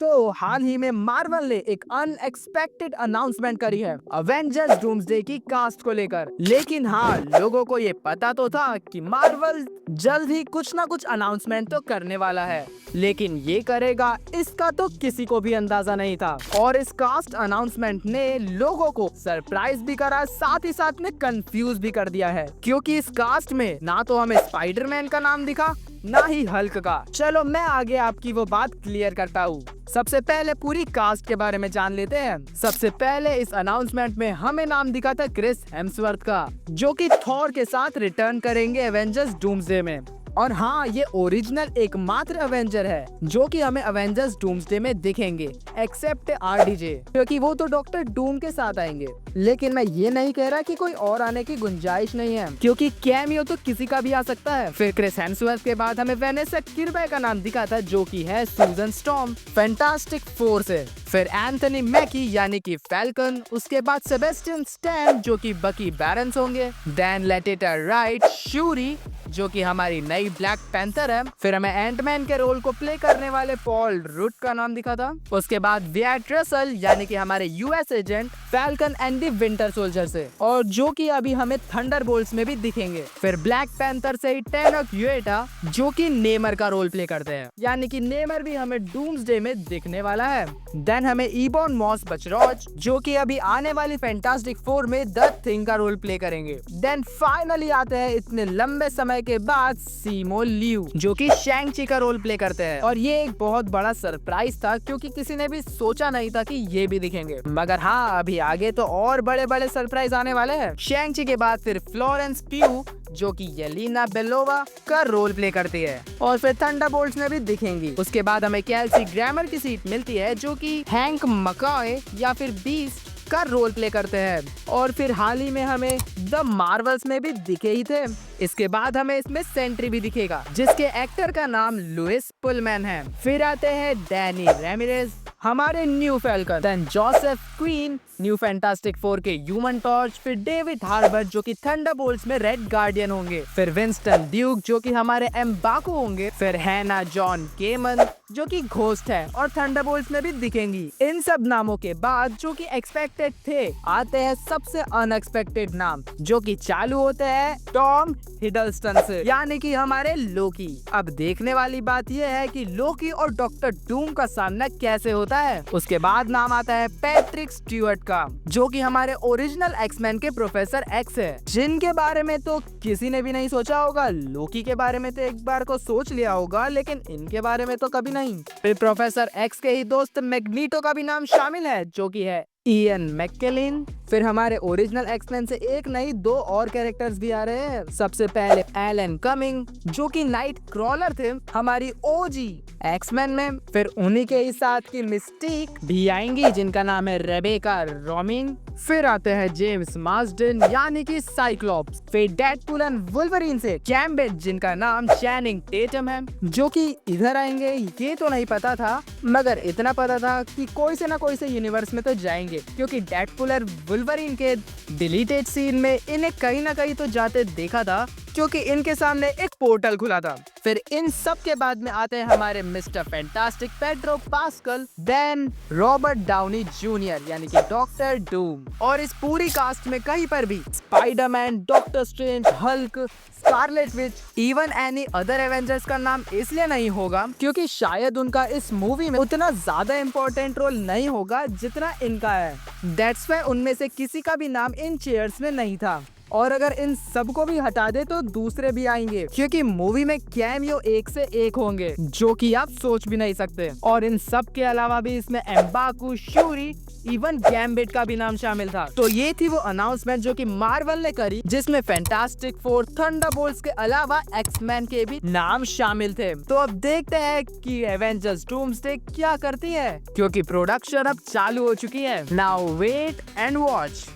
तो हाल ही में मार्वल ने एक अनएक्सपेक्टेड अनाउंसमेंट करी है अवेंजर्स डूम्सडे की कास्ट को लेकर। लेकिन हाँ, लोगों को ये पता तो था कि मार्वल जल्द ही कुछ ना कुछ अनाउंसमेंट तो करने वाला है, लेकिन ये करेगा इसका तो किसी को भी अंदाजा नहीं था। और इस कास्ट अनाउंसमेंट ने लोगों को सरप्राइज भी करा, साथ ही साथ में कंफ्यूज भी कर दिया है, क्योंकि इस कास्ट में ना तो हमें स्पाइडरमैन का नाम दिखा, ना ही हल्क का। चलो मैं आगे आपकी वो बात क्लियर करता हूँ। सबसे पहले पूरी कास्ट के बारे में जान लेते हैं। सबसे पहले इस अनाउंसमेंट में हमें नाम दिखा था क्रिस हेम्सवर्थ का, जो कि थॉर के साथ रिटर्न करेंगे एवेंजर्स डूम्सडे में। और हाँ, ये ओरिजिनल एकमात्र अवेंजर है जो कि हमें अवेंजर्स डूम्सडे में दिखेंगे, एक्सेप्ट आरडीजे, क्योंकि वो तो डॉक्टर डूम के साथ आएंगे। लेकिन मैं ये नहीं कह रहा कि कोई और आने की गुंजाइश नहीं है, क्योंकि कैमियो तो किसी का भी आ सकता है। फिर क्रिस हेम्सवर्थ के बाद हमें वेनेसा किरबे का नाम दिखा था, जो कि है सुजन स्टॉर्म फैंटास्टिक फोर से। फिर एंथनी मैकी यानी कि फैल्कन, उसके बाद सेबेस्टियन स्टैन जो कि बकी बैरन्स होंगे, देन लेटिटा राइट शूरी जो कि हमारी नई ब्लैक पैंथर है। फिर हमें एंटमैन के रोल को प्ले करने वाले पॉल रूट का नाम दिखा था। उसके बाद वियाट रसल यानी कि हमारे US agent falcon and the winter soldier से, और जो कि अभी हमें थंडरबोल्ट्स में भी दिखेंगे। फिर ब्लैक पैंथर से ही टेनक यूएटा जो कि नेमर का रोल प्ले करते हैं, यानी कि नेमर भी हमें डूम्सडे में दिखने वाला है। देन हमें इबॉन मॉस बचरॉज जो कि अभी आने वाली फैंटास्टिक फोर में द थिंग का रोल प्ले करेंगे। देन फाइनली आते हैं इतने लंबे समय के बाद सीमो लियू जो कि शैंग-ची का रोल प्ले करते हैं। और ये एक बहुत बड़ा सरप्राइज था, क्योंकि किसी ने भी सोचा नहीं था कि ये भी दिखेंगे। मगर हाँ, अभी आगे तो और बड़े बड़े सरप्राइज आने वाले हैं। शैंग-ची के बाद फिर फ्लोरेंस प्यू जो कि येलिना बेलोवा का रोल प्ले करती है, और फिर थंडरबोल्ट्स में भी दिखेंगी। उसके बाद हमें कैल्सी ग्रामर की सीट मिलती है जो कि हैंक मकॉय या फिर बीस्ट का रोल प्ले करते हैं। और फिर हाल ही में हमें द मार्वल्स में भी दिखे ही थे। इसके बाद हमें इसमें सेंट्री भी दिखेगा, जिसके एक्टर का नाम लुइस पुलमैन है। फिर आते हैं डैनी रेमिरेज हमारे new Falcon, then Joseph Quinn new Fantastic Four के ह्यूमन टॉर्च, फिर डेविड हार्बर जो कि थंडरबोल्ट्स में रेड गार्डियन होंगे, फिर विंस्टन ड्यूक जो कि हमारे एम्बाको होंगे, फिर हैना जॉन केमन जो कि घोस्ट है और थंडरबोल्ट्स में भी दिखेंगी। इन सब नामों के बाद जो कि एक्सपेक्टेड थे, आते हैं सबसे अनएक्सपेक्टेड नाम, जो कि चालू होते हैं टॉम हिडलस्टन से, यानी कि हमारे लोकी। अब देखने वाली बात यह है कि लोकी और डॉक्टर डूम का सामना कैसे होता है। उसके बाद नाम आता है पैट्रिक स्टीवर्ट का, जो कि हमारे ओरिजिनल एक्समैन के प्रोफेसर एक्स है, जिनके बारे में तो किसी ने भी नहीं सोचा होगा। लोकी के बारे में तो एक बार को सोच लिया होगा, लेकिन इनके बारे में तो कभी नहीं। फिर प्रोफेसर एक्स के ही दोस्त मैग्नीटो का भी नाम शामिल है, जो कि है इयन मैकेलिन। फिर हमारे ओरिजिनल एक्समैन से एक नहीं, दो और कैरेक्टर्स भी आ रहे हैं। सबसे पहले एलन कमिंग जो कि नाइट क्रॉलर थे हमारी ओजी एक्समैन में। फिर उन्हीं के ही साथ की मिस्टीक भी आएंगी, जिनका नाम है रेबेका रोमिंग। फिर आते हैं जेम्स मार्सडन यानी कि साइक्लॉप्स। फिर डेडपूल एंड वुल्वरीन से गैम्बिट जिनका नाम चैनिंग टेटम है, जो कि इधर आएंगे ये तो नहीं पता था, मगर इतना पता था कि कोई से ना कोई से यूनिवर्स में तो जाएंगे, क्योंकि डेडपूल और वुल्वरीन के डिलीटेड सीन में इन्हें कहीं ना कहीं तो जाते देखा था, क्योंकि इनके सामने एक पोर्टल खुला था। फिर इन सब के बाद में आते हैं हमारे Mister Fantastic Pedro Pascal, then Robert Downey Junior यानी कि डॉक्टर डूम। और इस पूरी कास्ट में कहीं पर भी Spiderman, doctor strange, Hulk, Scarlet Witch, even any other Avengers का नाम इसलिए नहीं होगा क्योंकि शायद उनका इस मूवी में उतना ज्यादा इम्पोर्टेंट रोल नहीं होगा जितना इनका है। दैट्स व्हाई उनमें से किसी का भी नाम इन चेयर्स में नहीं था। और अगर इन सबको भी हटा दे तो दूसरे भी आएंगे, क्योंकि मूवी में कैमियो एक से एक होंगे, जो कि आप सोच भी नहीं सकते। और इन सब के अलावा भी इसमें एम्बाकू, शूरी, इवन गैम्बिट का भी नाम शामिल था। तो ये थी वो अनाउंसमेंट जो कि मार्वल ने करी, जिसमें फैंटास्टिक फोर, थंडरबोल्ट्स के अलावा एक्समैन के भी नाम शामिल थे। तो अब देखते हैं कि एवेंजर्स डूम्सडे क्या करती है, क्योंकि प्रोडक्शन अब चालू हो चुकी है। Now wait and watch.